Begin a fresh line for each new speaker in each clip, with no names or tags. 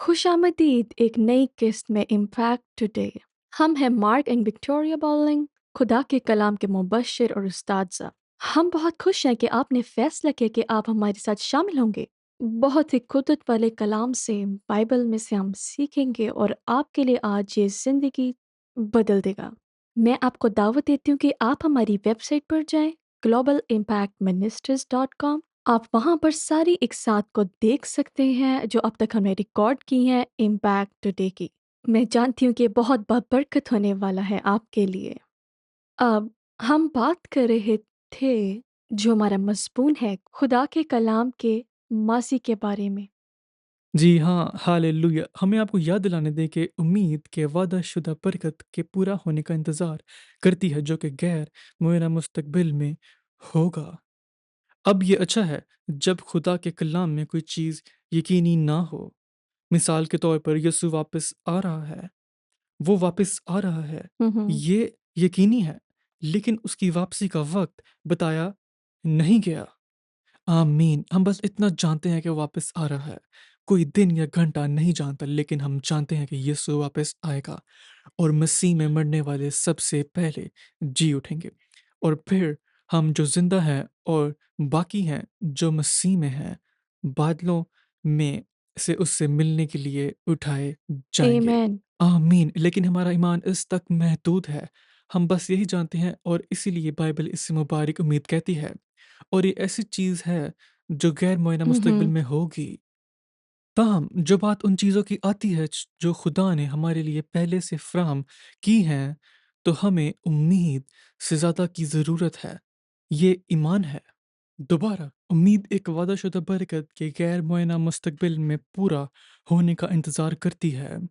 खुश आमदीद एक नई किस्त में इम्पैक्ट टुडे। हम हैं मार्क एंड विक्टोरिया बॉलिंग, खुदा के कलाम के मुबश्शिर और उस्ताद। हम बहुत खुश हैं कि आपने फैसला किया कि आप हमारे साथ शामिल होंगे। बहुत ही कुदरत वाले कलाम से, बाइबल में से हम सीखेंगे और आपके लिए आज ये ज़िंदगी बदल देगा। मैं आपको दावत देती हूँ कि आप हमारी वेबसाइट पर जाएं, globalimpactministries.com। आप वहाँ पर सारी इकसात को देख सकते हैं जो अब तक हमने रिकॉर्ड की हैं इम्पैक्ट टुडे की। मैं जानती हूँ कि ये बहुत बरकत होने वाला है आपके लिए। अब हम बात कर रहे थे जो हमारा मज़मून है खुदा के कलाम के माज़ी के बारे में।
जी हाँ, हालेलुया। हमें आपको याद दिलाने दें कि उम्मीद के वादा-शुदा बरकत के पूरा होने का इंतज़ार करती है जो कि गैर मुयय्यना मुस्तक़बिल में होगा। अब ये अच्छा है जब खुदा के कलाम में कोई चीज़ यकीनी ना हो। मिसाल के तौर पर यीशु वापस आ रहा है, वो वापस आ रहा है,
हुँ, हुँ।
ये यकीनी है, लेकिन उसकी वापसी का वक़्त बताया नहीं गया। आमीन। हम बस इतना जानते हैं कि वो वापस आ रहा है। कोई दिन या घंटा नहीं जानता, लेकिन हम जानते हैं कि यीशु वापस आएगा और मसीह में मरने वाले सबसे पहले जी उठेंगे। और फिर हम जो ज़िंदा हैं और बाकी हैं जो मसीह में हैं, बादलों में से उससे मिलने के लिए उठाए जाएँगे।
आमीन।
आमीन। लेकिन हमारा ईमान इस तक महदूद है। हम बस यही जानते हैं और इसीलिए बाइबल इससे मुबारक उम्मीद कहती है। और ये ऐसी चीज़ है जो गैर मुआयना
हुँ,
मुस्तक़बिल
हुँ।
में होगी। ताहम जो बात उन चीज़ों की आती है जो खुदा ने हमारे लिए पहले से फ़राहम की हैं, तो हमें उम्मीद से ज़्यादा की ज़रूरत है। ये ईमान है। दोबारा उम्मीद एक वादाशुदा बरकत के गैर मुआयना मुस्तक़बिल में पूरा होने का इंतज़ार करती है।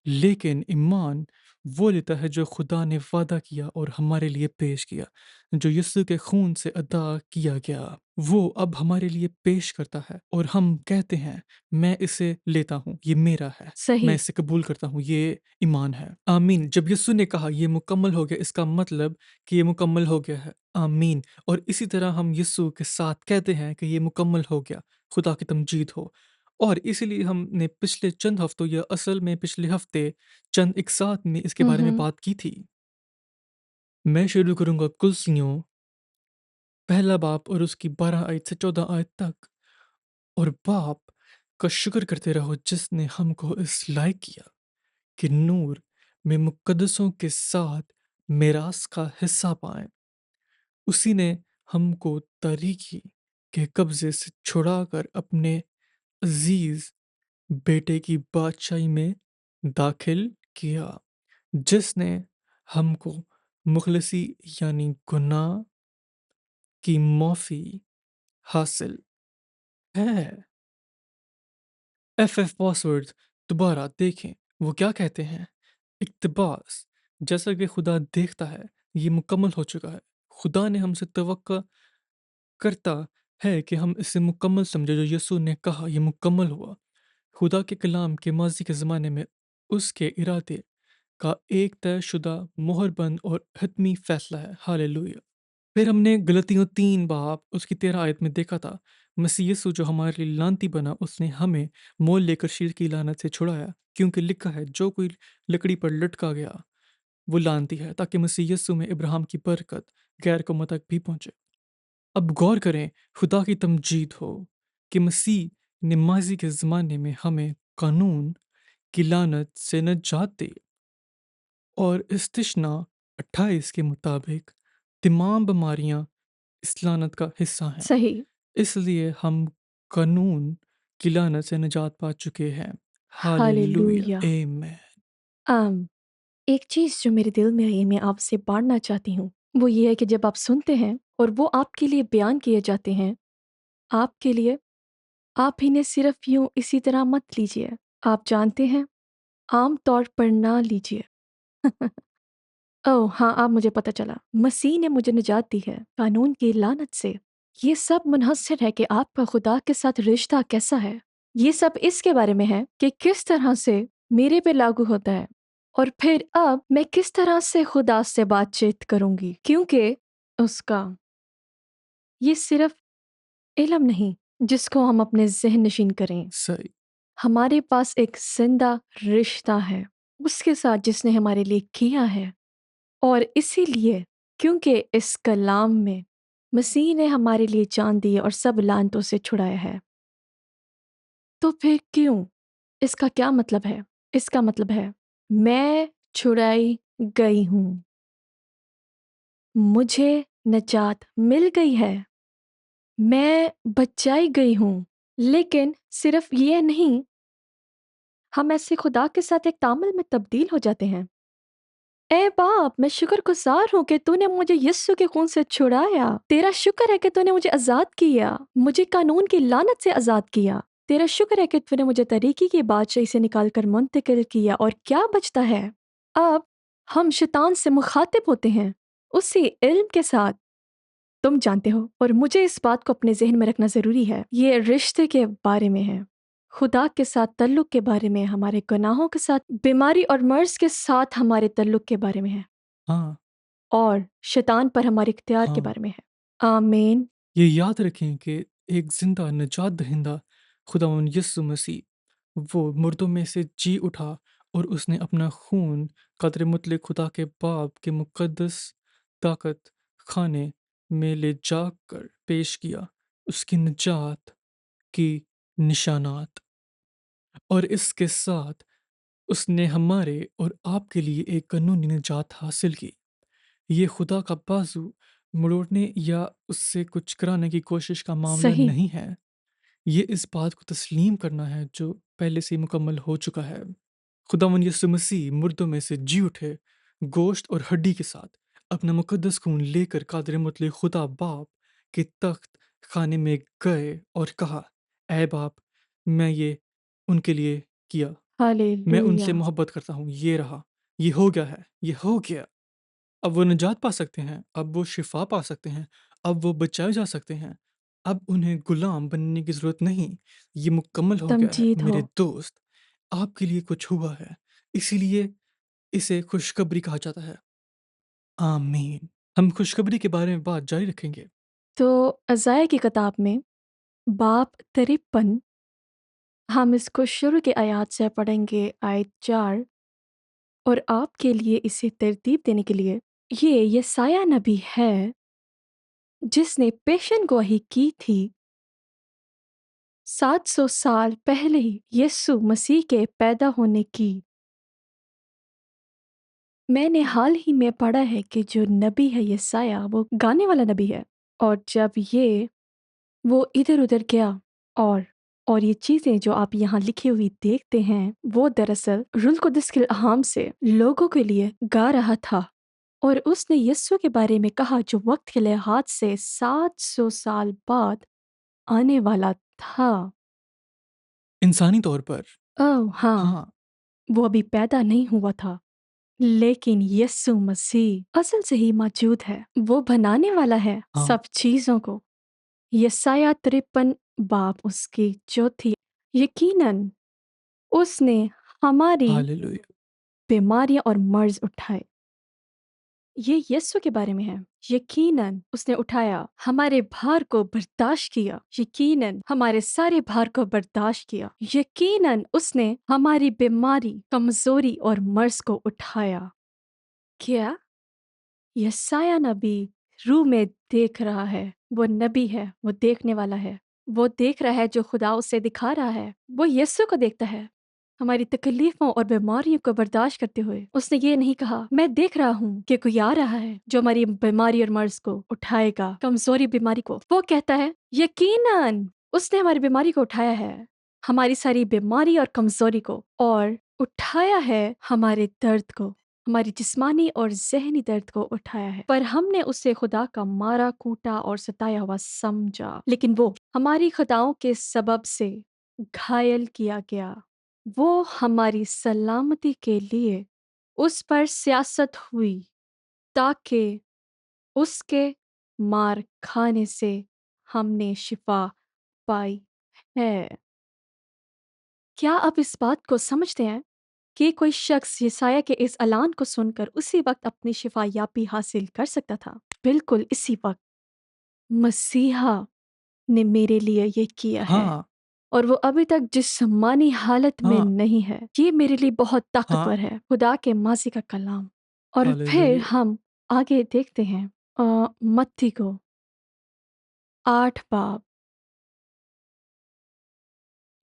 लेकिन ईमान वो लेता है जो खुदा ने वादा किया और हमारे लिए पेश किया, जो यीशु के खून से अदा किया गया। वो अब हमारे लिए पेश करता है और हम कहते हैं, मैं इसे लेता हूँ, ये मेरा है। मैं
सही।
इसे कबूल करता हूँ, ये ईमान है। आमीन। जब यीशु ने कहा ये मुकम्मल हो गया, इसका मतलब कि ये मुकम्मल हो गया है। आमीन। और इसी तरह हम यीशु के साथ कहते हैं कि ये मुकम्मल हो गया। खुदा की तमजीद हो। और इसीलिए हमने पिछले चंद हफ्तों या असल में पिछले हफ्ते चंद एक साथ में इसके
हुँ,
बारे में
हुँ।
बात की थी। मैं शुरू करूँगा कुलसियों पहला बाप और उसकी 12 आयत से 14 आयत तक। और बाप का शुक्र करते रहो जिसने हमको इस लायक किया कि नूर में मुकद्दसों के साथ मेरास का हिस्सा पाएं। उसी ने हमको तारीकी के कब्जे से छुड़ाकर अपने अजीज बेटे की बादशाही में दाखिल किया, जिसने हमको मुखलसी यानी गुनाह की माफ़ी हासिल है। एफ पासवर्ड दोबारा देखें, वो क्या कहते हैं? इक़्तिबास, जैसा कि खुदा देखता है, ये मुकम्मल हो चुका है। खुदा ने हमसे तवक्का करता है कि हम इसे मुकम्मल समझें, जो यीशु ने कहा ये मुकम्मल हुआ। खुदा के कलाम के माज़ी के ज़माने में उसके इरादे का एक तयशुदा मुहरबंद और हतमी फैसला है। हालेलुया। फिर हमने गलतियों 3 बाब उसकी 13 आयत में देखा था, मसीह यीशु जो हमारे लिए लानती बना, उसने हमें मोल लेकर शीर की लानत से छुड़ाया, क्योंकि लिखा है जो कोई लकड़ी पर लटका गया वो लानती है, ताकि मसीह यीशु में इब्राहिम की बरकत गैर कौमों तक भी पहुंचे। अब गौर करें, खुदा की तमजीद हो कि मसीह ने माजी के ज़माने में हमें कानून की लानत से नजात दी और इस्तिशना 28 के मुताबिक तमाम बीमारियां इस लानत का हिस्सा हैं।
सही।
इसलिए हम कानून की लानत से निजात पा चुके हैं। हालेलुया।
हालेलुया।
आमीन।
आम एक चीज़ जो मेरे दिल में आई मैं आपसे बाँटना चाहती हूँ, वो ये है कि जब आप सुनते हैं और वो आपके लिए बयान किए जाते हैं, आपके लिए, आप इन्हें सिर्फ़ यूँ इसी तरह मत लीजिए। आप जानते हैं, आम तौर पर ना लीजिए। ओह! हाँ, अब मुझे पता चला। मसीह ने मुझे निजात दी है, कानून की लानत से। ये सब मुनहसर है कि आपका खुदा के साथ रिश्ता कैसा है। ये सब इसके बारे में है कि किस तरह से मेरे पे लागू होता है और फिर अब मैं किस तरह से खुदा से बातचीत करूँगी क्योंकि उसका ये सिर्फ़ इल्म नहीं, जिसको हम अपने ज़हन नशीन करें।
सही।
ہمارے پاس ایک زندہ رشتہ ہے اس کے ساتھ جس نے ہمارے لیے کیا ہے، اور اسی لیے کیونکہ اس کلام میں مسیح نے ہمارے لیے جان دی اور سب لعنتوں سے چھڑایا ہے، تو پھر کیوں؟ اس کا کیا مطلب ہے؟ اس کا مطلب ہے میں چھڑائی گئی ہوں، مجھے نجات مل گئی ہے، میں بچائی گئی ہوں۔ لیکن صرف یہ نہیں، ہم ایسے خدا کے ساتھ ایک تعامل میں تبدیل ہو جاتے ہیں۔ اے باپ، میں شکر گزار ہوں کہ تو نے مجھے یسوع کے خون سے چھڑایا۔ تیرا شکر ہے کہ تو نے مجھے آزاد کیا، مجھے قانون کی لعنت سے آزاد کیا۔ تیرا شکر ہے کہ تو نے مجھے طریقے کی بادشاہی سے نکال کر منتقل کیا، اور کیا بچتا ہے؟ اب ہم شیطان سے مخاطب ہوتے ہیں اسی علم کے ساتھ، تم جانتے ہو، اور مجھے اس بات کو اپنے ذہن میں رکھنا ضروری ہے، یہ رشتے کے بارے میں ہے، خدا کے ساتھ تعلق کے بارے میں، ہمارے گناہوں کے ساتھ، بیماری اور مرض کے ساتھ ہمارے تعلق کے بارے میں ہے،
ہاں،
اور شیطان پر ہمارے اختیار کے
ہاں،
بارے میں ہے۔ آمین۔
یہ یاد رکھیں کہ ایک زندہ نجات دہندہ خداوند یسوع مسیح وہ مردوں میں سے جی اٹھا، اور اس نے اپنا خون قدر مطلق خدا کے باپ کے مقدس طاقت خانے میں لے جا کر پیش کیا، اس کی نجات کی نشانات، اور اس کے ساتھ اس نے ہمارے اور آپ کے لیے ایک قانونی نجات حاصل کی۔ یہ خدا کا بازو مڑوڑنے یا اس سے کچھ کرانے کی کوشش کا معاملہ
صحیح۔
نہیں ہے، یہ اس بات کو تسلیم کرنا ہے جو پہلے سے ہی مکمل ہو چکا ہے۔ خداوند یسوع مسیح مردوں میں سے جی اٹھے، گوشت اور ہڈی کے ساتھ اپنا مقدس خون لے کر قادر مطلق خدا باپ کے تخت خانے میں گئے اور کہا، اے باپ، میں یہ ان کے لیے کیا، میں ان سے
ہاللویہ۔
محبت کرتا ہوں، یہ رہا، یہ ہو گیا ہے، یہ ہو گیا۔ اب وہ نجات پا سکتے ہیں، اب وہ شفا پا سکتے ہیں، اب وہ بچائے جا سکتے ہیں، اب انہیں غلام بننے کی ضرورت نہیں، یہ مکمل ہو گیا ہے۔
تمجید ہو۔
میرے دوست، آپ کے لیے کچھ ہوا ہے، اسی لیے اسے خوشخبری کہا جاتا ہے۔ آمین۔ ہم خوشخبری کے بارے میں بات جاری رکھیں گے۔
تو ازائے کی کتاب میں باب 53، ہم اس کو شروع کے آیات سے پڑھیں گے، آیت 4، اور آپ کے لیے اسے ترتیب دینے کے لیے یہ یسایہ نبی ہے جس نے پیشن گوئی کی تھی 700 سال پہلے ہی یسوع مسیح کے پیدا ہونے کی۔ میں نے حال ہی میں پڑھا ہے کہ جو نبی ہے یسایہ، وہ گانے والا نبی ہے، اور جب وہ ادھر ادھر گیا، اور یہ چیزیں جو آپ یہاں لکھی ہوئی دیکھتے ہیں، وہ دراصل روح القدس کے الہام سے لوگوں کے لیے گا رہا تھا، اور اس نے یسوع کے بارے میں کہا جو وقت کے لحاظ سے 700 سال بعد آنے والا تھا۔
انسانی طور پر،
اوہ ہاں،
ہاں،
وہ ابھی پیدا نہیں ہوا تھا، لیکن یسوع مسیح اصل سے ہی موجود ہے، وہ بنانے والا ہے
ہاں،
سب چیزوں کو۔ یسایہ 53 باب اس کی چوتھی، یقیناً اس نے ہماری
ہاللویہ۔
بیماریاں اور مرض اٹھائے۔ یہ یسوع کے بارے میں ہے۔ یقیناً اس نے اٹھایا، ہمارے بھار کو برداشت کیا، یقیناً ہمارے سارے بھار کو برداشت کیا، یقیناً اس نے ہماری بیماری، کمزوری اور مرض کو اٹھایا۔ کیا؟ یسایہ نبی روح میں دیکھ رہا ہے، وہ نبی ہے، وہ دیکھنے والا ہے، وہ دیکھ رہا ہے جو خدا اسے دکھا رہا ہے، وہ یسوع کو دیکھتا ہے، ہماری تکلیفوں اور بیماریوں کو برداشت کرتے ہوئے۔ اس نے یہ نہیں کہا، میں دیکھ رہا ہوں کہ کوئی آ رہا ہے جو ہماری بیماری اور مرض کو اٹھائے گا، کمزوری بیماری کو۔ وہ کہتا ہے، یقیناً اس نے ہماری بیماری کو اٹھایا ہے، ہماری ساری بیماری اور کمزوری کو، اور اٹھایا ہے ہمارے درد کو، ہماری جسمانی اور ذہنی درد کو اٹھایا ہے، پر ہم نے اسے خدا کا مارا، کوٹا اور ستایا ہوا سمجھا، لیکن وہ ہماری خطاؤں کے سبب سے گھائل کیا گیا، وہ ہماری سلامتی کے لیے اس پر سیاست ہوئی، تاکہ اس کے مار کھانے سے ہم نے شفا پائی ہے۔ کیا آپ اس بات کو سمجھتے ہیں کہ کوئی شخص یسایہ کے اس اعلان کو سن کر اسی وقت اپنی شفا یابی حاصل کر سکتا تھا؟ بالکل اسی وقت مسیحا نے میرے لیے یہ کیا ہے۔
ہاں،
اور وہ ابھی تک جسمانی حالت میں
ہاں
نہیں ہے۔ یہ میرے لیے بہت
ہاں
طاقتور ہے، خدا کے ماضی کا کلام۔ اور پھر
ہاللویہ
ہم آگے دیکھتے ہیں متی کو 8 باب،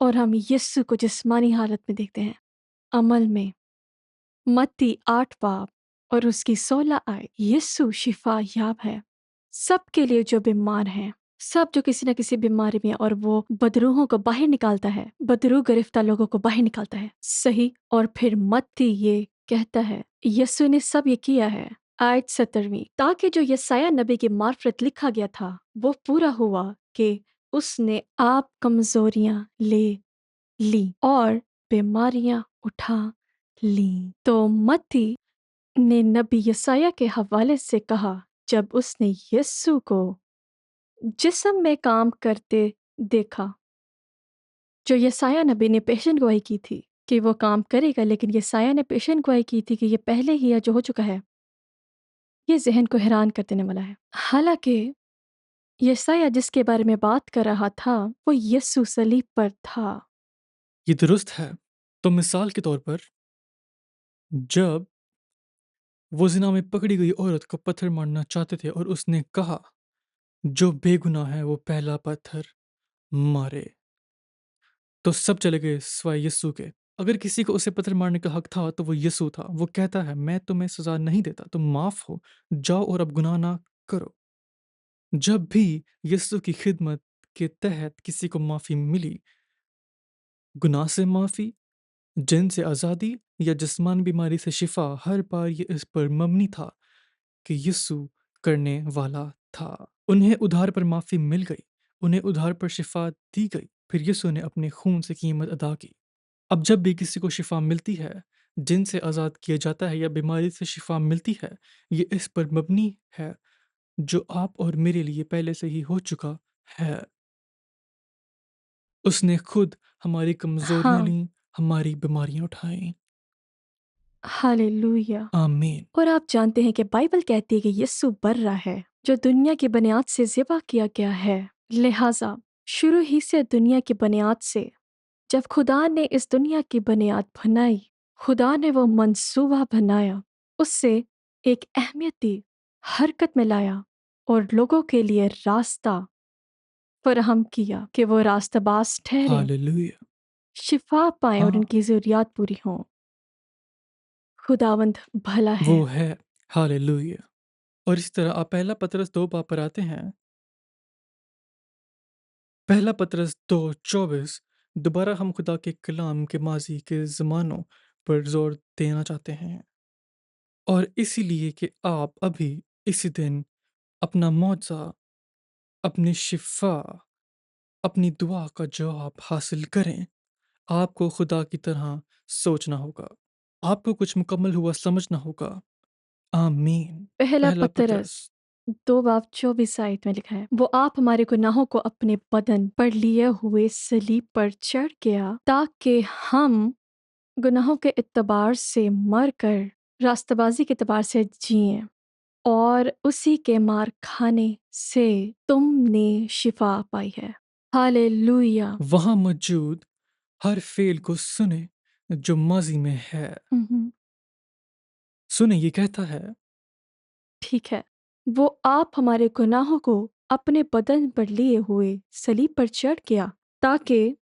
اور ہم یسوع کو جسمانی حالت میں دیکھتے ہیں، عمل میں۔ متی 8 باب اور اس کی 16 آیت۔ یسوع شفا یاب ہے سب کے لیے جو بیمار ہیں، سب جو کسی نہ کسی بیماری میں، اور وہ بدروحوں کو باہر نکالتا ہے، بدروح گرفتہ لوگوں کو باہر نکالتا ہے، صحیح۔ اور پھر متی یہ کہتا ہے یسوع نے سب یہ کیا ہے، آیت 17، تاکہ جو یسایہ نبی کی معرفت لکھا گیا تھا وہ پورا ہوا کہ اس نے آپ کمزوریاں لے لی اور بیماریاں اٹھا لیں۔ تو متی نے نبی یسایہ کے حوالے سے کہا، جب اس نے یسوع کو جسم میں کام کرتے دیکھا، جو یسایہ نبی نے پیشن گوئی کی تھی کہ وہ کام کرے گا، لیکن یسایہ نے پیشن گوئی کی تھی کہ یہ پہلے ہی ہے جو ہو چکا ہے، یہ ذہن کو حیران کر دینے والا ہے۔ حالانکہ یسایہ جس کے بارے میں بات کر رہا تھا وہ یسوع صلیب پر تھا۔
یہ درست ہے۔ تو مثال کے طور پر جب وہ زنا میں پکڑی گئی عورت کو پتھر مارنا چاہتے تھے اور اس نے کہا جو بے گناہ ہے وہ پہلا پتھر مارے، تو سب چلے گئے سوائے یسوع کے۔ اگر کسی کو اسے پتھر مارنے کا حق تھا تو وہ یسوع تھا۔ وہ کہتا ہے میں تمہیں سزا نہیں دیتا، تم معاف ہو جاؤ اور اب گناہ نہ کرو۔ جب بھی یسوع کی خدمت کے تحت کسی کو معافی ملی، گناہ سے معافی، جن سے آزادی یا جسمانی بیماری سے شفا، ہر بار یہ اس پر مبنی تھا کہ یسوع کرنے والا تھا۔ انہیں ادھار پر معافی مل گئی، انہیں ادھار پر شفا دی گئی، پھر یسوع نے اپنے خون سے قیمت ادا کی۔ اب جب بھی کسی کو شفا ملتی ہے، جن سے آزاد کیا جاتا ہے یا بیماری سے شفا ملتی ہے، یہ اس پر مبنی ہے جو آپ اور میرے لیے پہلے سے ہی ہو چکا ہے۔ اس نے خود ہماری کمزوریاں
ہاں،
لیں، ہماری بیماریاں اٹھائیں۔
ہاللویہ۔
آمین۔
اور آپ جانتے ہیں کہ بائبل کہتی ہے کہ یسوع برا ہے جو دنیا کی بنیاد سے ذبح کیا گیا ہے، لہٰذا شروع ہی سے دنیا کی بنیاد سے جب خدا نے اس دنیا کی بنیاد بنائی، خدا نے وہ منصوبہ بنایا، اس سے ایک اہمیت دی، حرکت میں لایا اور لوگوں کے لیے راستہ فراہم کیا کہ وہ راستہ باز ٹھہریں،
ہاللویہ۔
شفا پائیں اور
ہاں
ان کی ضروریات پوری ہوں۔ خداوند بھلا
وہ
ہے۔
ہے۔ ہاللویہ۔ اور اس طرح آپ پہلا پطرس 2 باب پر آتے ہیں۔ پہلا پطرس 2:24 دوبارہ ہم خدا کے کلام کے ماضی کے زمانوں پر زور دینا چاہتے ہیں، اور اسی لیے کہ آپ ابھی اسی دن اپنا معجزہ، اپنی شفا، اپنی دعا کا جواب حاصل کریں، آپ کو خدا کی طرح سوچنا ہوگا، آپ کو کچھ مکمل ہوا سمجھنا ہوگا۔ آمین۔
پہلا
پہلا
پطرس
پطرس
2:24 میں لکھا ہے، وہ آپ ہمارے گناہوں کو اپنے بدن پر لیے ہوئے صلیب پر چڑھ گیا تاکہ ہم گناہوں کے اعتبار سے مر کر راستہ بازی کے اعتبار سے جئیں، اور اسی کے مار کھانے سے تم نے شفا پائی ہے۔ ہاللویہ۔
وہاں موجود ہر فعل کو سنیں جو ماضی میں ہے۔
ہمم،
سنیں، یہ کہتا ہے
ٹھیک ہے، وہ آپ ہمارے گناہوں کو اپنے بدن پر لیے ہوئے صلیب پر چڑھ گیا تاکہ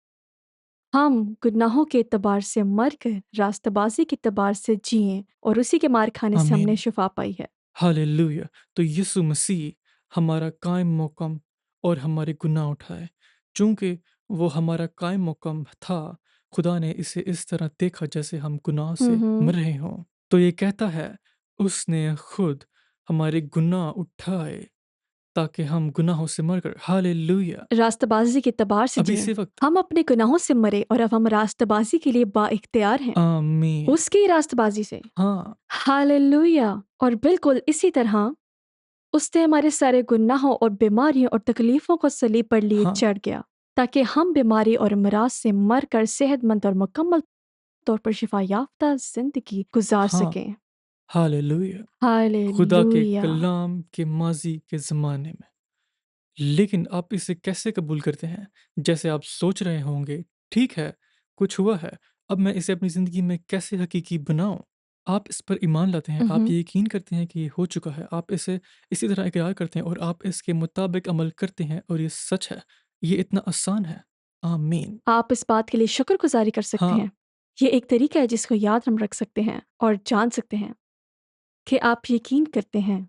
ہم گناہوں کے اعتبار سے مر کر راستہ بازی کے اعتبار سے جئیں، اور اسی کے مار کھانے سے ہم
آمین۔
نے شفا پائی ہے۔
ہاللویہ۔ تو یسوع مسیح ہمارا قائم مقام اور ہمارے گناہ اٹھائے۔ چونکہ وہ ہمارا قائم مقام تھا، خدا نے اسے اس طرح دیکھا جیسے ہم گناہ سے
ہوں،
مر رہے ہوں۔ تو یہ کہتا ہے اس نے خود ہمارے گناہ اٹھائے تاکہ ہم گناہوں سے مر کر، ہاللویہ،
راستہ بازی کے اعتبار سے
ابھی
جئیں۔
سے وقت۔
ہم اپنے گناہوں سے مرے اور اب ہم راستہ بازی کے لیے با اختیار ہیں،
آمین۔
اس کی راستہ بازی سے۔
ہاں
ہاللویہ۔ اور بالکل اسی طرح اس نے ہمارے سارے گناہوں اور بیماریوں اور تکلیفوں کو صلیب پر لیے
ہاں
چڑھ گیا تاکہ ہم بیماری اور امراض سے مر کر صحت مند اور مکمل طور پر شفا یافتہ زندگی گزار
ہاں
سکیں۔
ہاللویہ۔ خدا کے
ہاللویہ۔
کلام کے ماضی کے زمانے میں लेकिन आप इसे कैसे कबूल करते हैं? जैसे आप सोच रहे होंगे, ठीक है, कुछ हुआ है, अब मैं इसे अपनी ज़िंदगी में कैसे हकीकी बनाऊँ? आप इस पर ईमान लाते हैं, आप
उहुँ।
ये यकीन करते हैं कि ये हो चुका है, आप इसे इसी तरह इकरार करते हैं और आप इसके मुताबिक अमल करते हैं और ये सच है। ये इतना आसान है। आमीन।
आप इस बात के लिए शुक्रगुज़ारी कर सकते
हाँ,
हैं। ये एक तरीका है जिसको याद हम रख सकते हैं और जान सकते हैं कि आप यकीन करते हैं।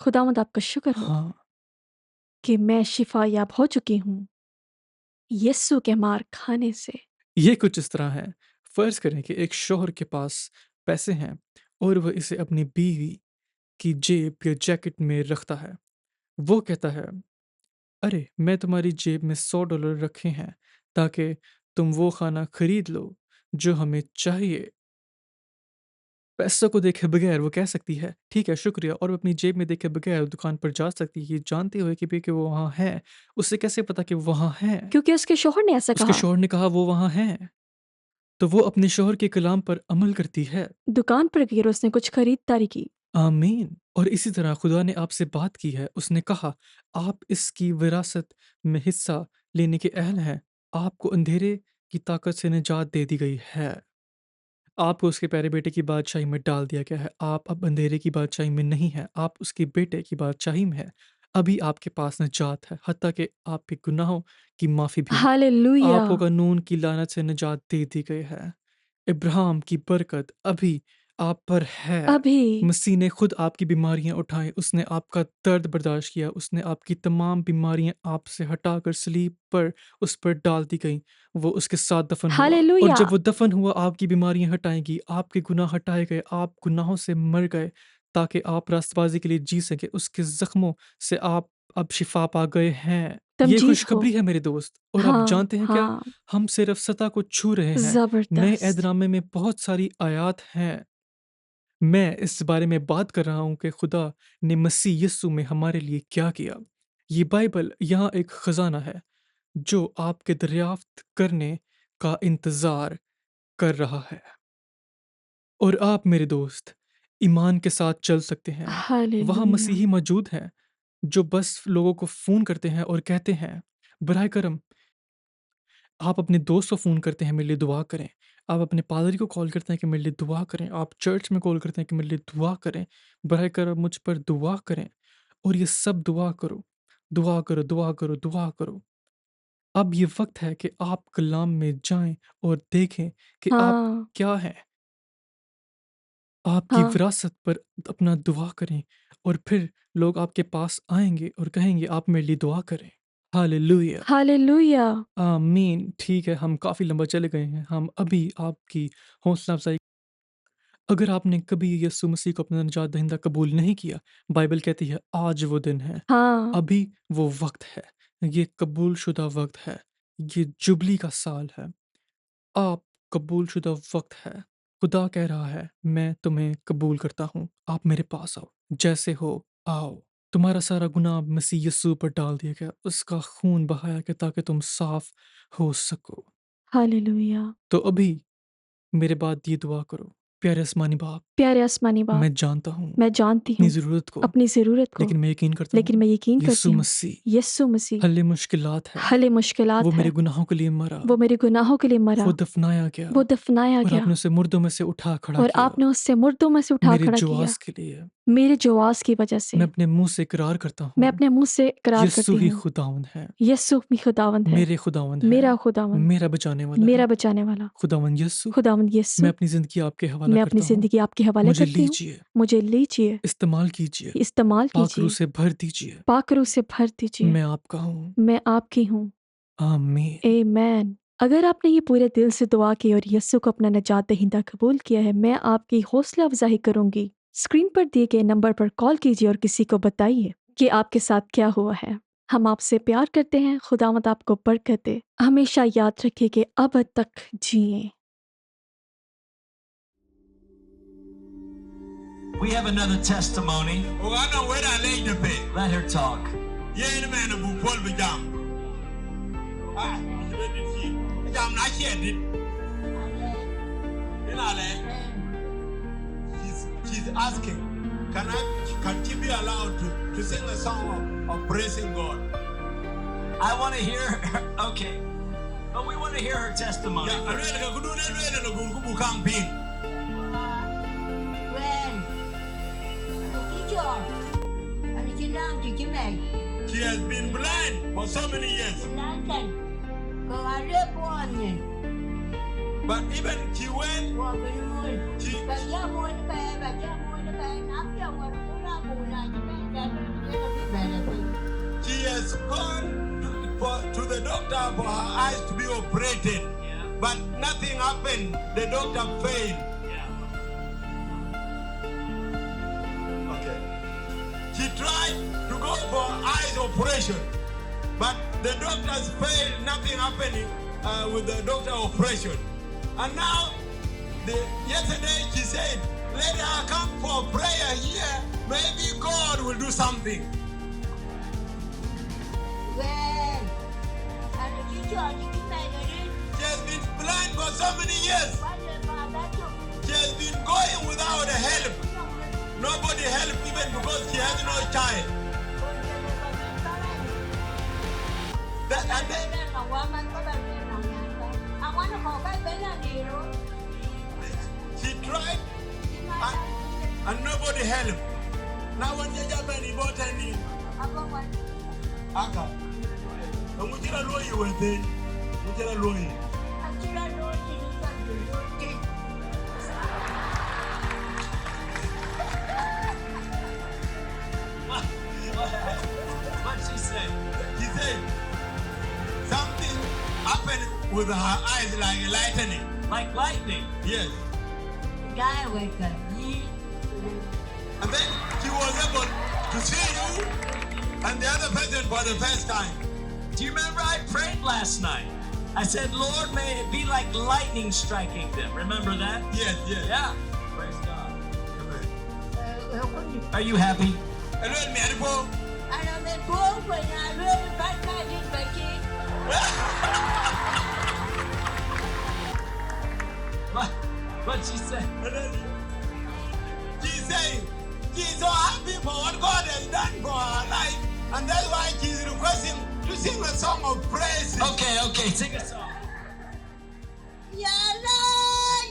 खुदावंद आपका शुक्र हो
हाँ।
कि मैं शिफ़ा याब हो चुकी हूँ, यीशु के मार खाने से।
ये कुछ इस तरह है, फ़र्ज़ करें कि एक शौहर के पास पैसे हैं और वह इसे अपनी बीवी की जेब या जैकेट में रखता है। वो कहता है, अरे मैं तुम्हारी जेब में $100 रखे हैं ताकि तुम वो खाना खरीद लो जो हमें चाहिए। पैसों को देखे बगैर वो कह सकती है, ठीक है शुक्रिया, और वो अपनी जेब में देखे बगैर दुकान पर जा सकती है, ये जानते हुए कि वो वहाँ है। उसे कैसे पता कि वो वहाँ है?
क्योंकि उसके शौहर ने ऐसा
उसके
कहा।
शौहर ने कहा वो वहाँ है, तो वो अपने शौहर के कलाम पर अमल करती है।
दुकान पर गई और उसने कुछ खरीदारी की।
आमीन। और इसी तरह खुदा ने आपसे बात की है, उसने कहा आप इसकी विरासत में हिस्सा लेने के अहल हैं, आपको अंधेरे की ताकत से निजात दे दी गई है, आपको उसके प्यारे बेटे की बादशाही में डाल दिया गया है, आप अब अंधेरे की बादशाही में नहीं हैं, आप उसके बेटे की बादशाही में हैं। अभी आपके पास निजात है, हत्ता कि आपके गुनाहों की माफ़ी भी है,
हालेलुया!
आपको कानून की लानत से निजात दे दी गई है। इब्राहिम की बरकत अभी आप पर है।
अभी
मसीह ने खुद आपकी बीमारियां उठाई, उसने आपका दर्द बर्दाश्त किया, उसने आपकी तमाम बीमारियां आपसे हटाकर सलीब पर उस पर डाल दी गईं। वो उसके साथ दफन हुआ और
हालेलुया!
जब वो दफन हुआ आपकी बीमारियां हटाएंगी, आपके गुनाह हटाए गए, आप गुनाहों से मर गए ताकि आप रास्तबाजी के लिए जी सके। उसके जख्मों से आप अब शिफा पा गए हैं। ये
तमजीद हो।
खुशखबरी है मेरे दोस्त। और आप
हाँ,
जानते हैं क्या?
हाँ,
हम सिर्फ सतह को छू रहे हैं। नए
ज़बरदस्त!
ऐदनामे में बहुत सारी आयात हैं। मैं इस बारे में बात कर रहा हूँ कि खुदा ने मसीह यस्सु में हमारे लिए क्या किया। ये बाइबल यहाँ एक खजाना है जो आपके दरियाफ्त करने का इंतज़ार कर रहा है। और आप मेरे दोस्त ईमान के साथ चल सकते हैं। वहाँ
हालेलुया!
मसीही मौजूद हैं जो बस लोगों को फ़ोन करते हैं और कहते हैं, बराए करम आप अपने दोस्त को फ़ोन करते हैं मेरे लिए दुआ करें। आप अपने पादरी को कॉल करते हैं कि मेरे लिए दुआ करें। आप चर्च में कॉल करते हैं कि मेरे लिए दुआ करें। बराए करम मुझ पर दुआ करें और ये सब दुआ करो, दुआ करो, दुआ करो, दुआ करो। अब ये वक़्त है कि आप कलाम में जाएँ और देखें कि आप
हाँ,
क्या हैं। आपकी
हाँ,
विरासत पर अपना दुआ करें और फिर लोग आपके पास आएँगे और कहेंगे आप मेरे लिए दुआ करें। हालेलुया!
हालेलुया!
आमीन। ठीक है, हम काफ़ी लंबा चले गए हैं। हम अभी आपकी हौसला अफ़ज़ाई, अगर आपने कभी यीशु मसीह को अपना निजात दहिंदा कबूल नहीं किया, बाइबल कहती है आज वो दिन है,
हाँ,
अभी वो वक़्त है। ये कबूल-शुदा वक़्त है। ये जुबली का साल है। आप कबूल-शुदा वक़्त है। खुदा कह रहा है, मैं तुम्हें कबूल करता हूँ। आप मेरे पास आओ। जैसे हो, आओ। तुम्हारा सारा गुनाह मसीह यीशु पर डाल दिया गया। उसका खून बहाया गया ताकि तुम साफ़ हो सको।
हालेलुया!
तो अभी मेरे बाद ये दुआ करो, प्यारे आसमानी बाप,
प्यारे आसमानी बाप,
मैं जानता हूँ
मैं जानती
अपनी
हूँ
ज़रूरत को,
अपनी ज़रूरत को,
लेकिन मैं यकीन करता
लेकिन
हूँ
मैं यकीन करती
यीशु
हूँ
मसीह
यीशु मसीह
हल मुश्किलात है।
हले
वो
मुश्किलात
मेरे
है,
गुनाहों के लिए मरा,
वो मेरे गुनाहों के लिए
वो
मरा,
दफनाया गया
वो दफनाया
और
गया
आपने उसे मुर्दों में से उठा खड़ा
और
किया
आपने उससे मुर्दों में से उठा
मेरे
खड़ा किया।
जुआस के लिए।
मेरे जवास की वजह
मैं
से
अपने मुंह से इकरार करता
मैं
हूँ
अपने मुँह से इकरार
यीशु
करती
ही
हूँ,
खुदावंद है,
यीशु भी खुदावंद है,
मेरे खुदावंद है,
मेरा खुदावंद,
मेरा बचाने वाला
मेरा
है।
बचाने वाला।
खुदावंद यीशु,
खुदावंद
मैं
यीशु,
अपनी ज़िंदगी आपके हवाला
मैं अपनी
करता हूँ।
ज़िंदगी आपके हवाले
मुझे
करती हूँ।
लीजिए,
मुझे लीजिए,
इस्तेमाल कीजिए,
इस्तेमाल
पाकरू
कीजिए,
से भर दीजिए।
पाकरू से भर दीजिए।
मैं आपका हूँ।
मैं आपकी हूँ।
आमीन।
आमेन। अगर आपने ये पूरे दिल से दुआ की और यीशु को अपना निजात दहिंदा कबूल किया है, मैं आपकी हौसला अफजाई करूंगी। स्क्रीन पर दिए गए नंबर पर कॉल कीजिए और किसी को बताइए कि आपके साथ क्या हुआ है। हम आपसे प्यार करते हैं। खुदावंद आपको बरकत दे। हमेशा याद रखिए कि अब तक जिए।
We have another testimony.
Uganda wera lady pe.
Let her talk.
Ye ni man bu pol bi jam. Ah, jam na she did. Ina le. She's asking, can she be allowed to sing a song of praising God?
I want to hear her. Okay. But we want to hear her testimony.
Ya alwele ka kudune alwele no kubu camping.
When teacher, and she learned to give me
She has been blind for so many years.
London. Go I live one.
But even she went,
Walk in the moon.
she,
But yeah, more the bad, but yeah, more the bad. I'm young, I'm
she has gone to the doctor for her eyes to be operated.
Yeah.
But nothing happened. The doctor failed.
Yeah.
Okay. She tried to go for eyes operation, but the doctors failed. Nothing happening with the doctor operation. And now, yesterday she said, let her come for prayer here. Maybe God will do something.
When and the teacher, she give me
She has been blind for so many years. She has been going without help. Nobody helped even because she has no child. And then she tried and nobody helped. Now when you have any botany, aka. Mujira loyi wete. Mujira loyi.
What'd she say?
She said something happened with her eyes like lightning.
Like lightning.
Yes.
Guy wake up.
And then she was able to see you and the other person for the first time.
Do you remember I prayed last night? I said, Lord, may it be like lightning striking them. Remember that?
Yes, yes.
Yeah. Praise God.
Amen.
Are you happy?
Hello, me Aribo.
And I'm a poor when I really bad magic, but
What'd she say?
She's saying she's so happy for what God has done for her life, and that's why she's requesting to sing a song of praise.
Okay, sing a song.
Yala,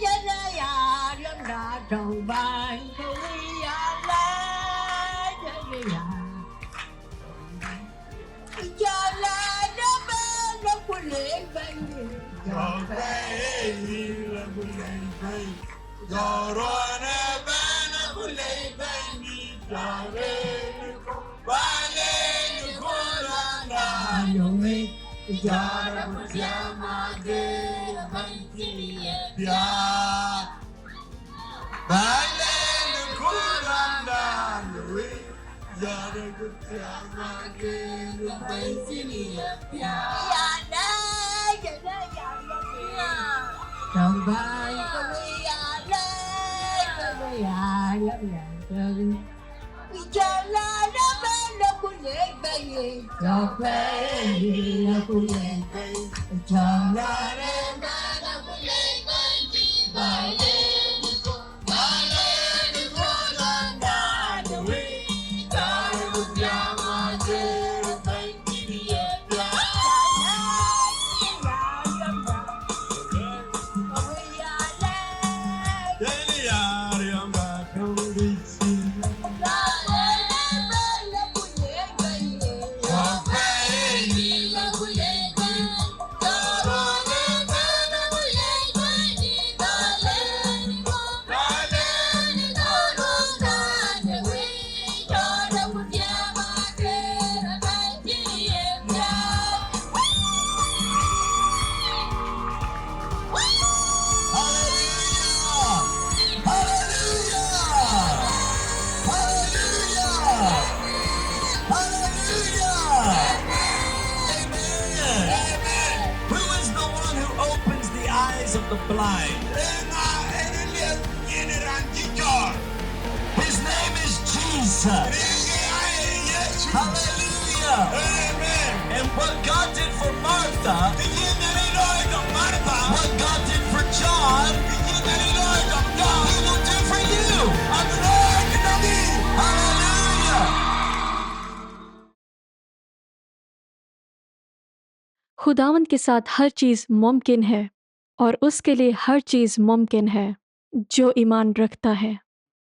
yala, yala, yala, don't buy yala, yala, yala, yala,
Who is the one who opens the eyes of the blind? His name is Jesus. Hallelujah. And what God did for Martha, what God did for John, He will do for you. Hallelujah.
खुदावंद के साथ हर चीज़ मुमकिन है और उसके लिए हर चीज़ मुमकिन है जो ईमान रखता है।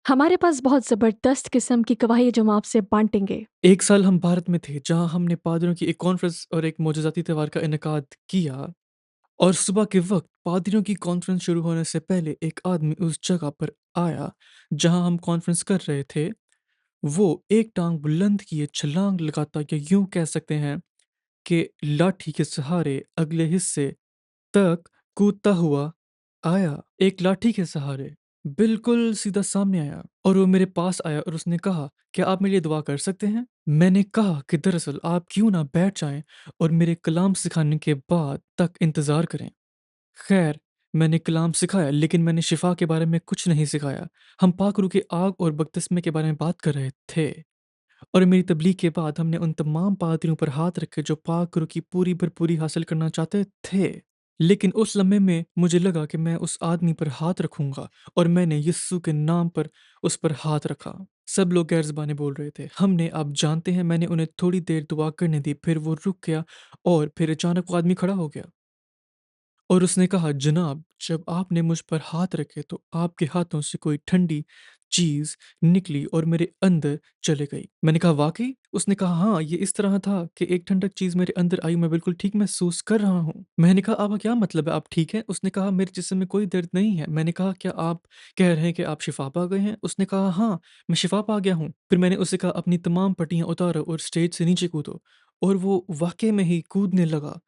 हमारे पास बहुत ज़बरदस्त किस्म की गवाही है जो हम आपसे बाँटेंगे।
एक साल हम भारत में थे जहाँ हमने पादरियों की एक कॉन्फ्रेंस और एक मोजज़ाती त्योहार का इनेकाद किया, और सुबह के वक्त पादरियों की कॉन्फ्रेंस शुरू होने से पहले एक आदमी उस जगह पर आया जहाँ हम कॉन्फ्रेंस कर रहे थे। वो एक टांग बुलंद किए छलांग लगाता, या यूं कह सकते हैं कि लाठी के सहारे अगले हिस्से तक कूदता हुआ आया। एक लाठी के सहारे बिल्कुल सीधा सामने आया, और वो मेरे पास आया और उसने कहा, क्या आप मेरे लिए दुआ कर सकते हैं? मैंने कहा कि दरअसल आप क्यों ना बैठ जाएं और मेरे कलाम सिखाने के बाद तक इंतज़ार करें। खैर, मैंने कलाम सिखाया, लेकिन मैंने शिफा के बारे में कुछ नहीं सिखाया। हम पाक रूह की आग और बपतिस्मे के बारे में बात कर रहे थे, और मेरी तबलीग के बाद हमने उन तमाम पादरियों पर हाथ रखे जो पाक रूह की पूरी भरपूरी हासिल करना चाहते थे। लेकिन उस लम्हे में मुझे लगा कि मैं उस आदमी पर हाथ रखूंगा, और मैंने यीशु के नाम पर उस पर हाथ रखा। सब लोग गैर ज़बानी बोल रहे थे। हमने, आप जानते हैं, मैंने उन्हें थोड़ी देर दुआ करने दी, फिर वो रुक गया, और फिर अचानक वो आदमी खड़ा हो गया और उसने कहा, जनाब, जब आपने मुझ पर हाथ रखे तो आपके हाथों से कोई ठंडी चीज निकली और मेरे अंदर चले गई। मैंने कहा, वाकई? उसने कहा, हाँ, ये इस तरह था कि एक ठंडक चीज मेरे अंदर आई, मैं बिल्कुल ठीक महसूस कर रहा हूँ। मैंने कहा, आपका क्या मतलब है, आप ठीक हैं? उसने कहा, मेरे जिस्म में कोई दर्द नहीं है। मैंने कहा, क्या आप कह रहे हैं कि आप शिफा पा गए हैं? उसने कहा, हाँ, मैं शिफा पा गया हूँ। फिर मैंने उसे कहा, अपनी तमाम पट्टियां उतारो और स्टेज से नीचे कूदो, और वो वाकई में ही कूदने लगा,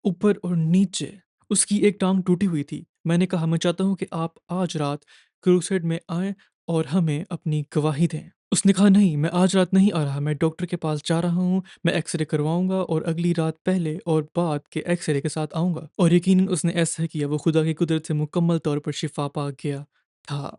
ऊपर और नीचे। उसकी एक टांग टूटी हुई थी। मैंने कहा, मैं चाहता हूँ कि आप आज रात क्रूसेड में आएं और हमें अपनी गवाही दें। उसने कहा, नहीं, मैं आज रात नहीं आ रहा, मैं डॉक्टर के पास जा रहा हूँ, मैं एक्सरे करवाऊंगा और अगली रात पहले और बाद के एक्सरे के साथ आऊंगा। और यकीनन उसने ऐसा ही किया। वो खुदा की कुदरत से मुकम्मल तौर पर शिफा पा गया था।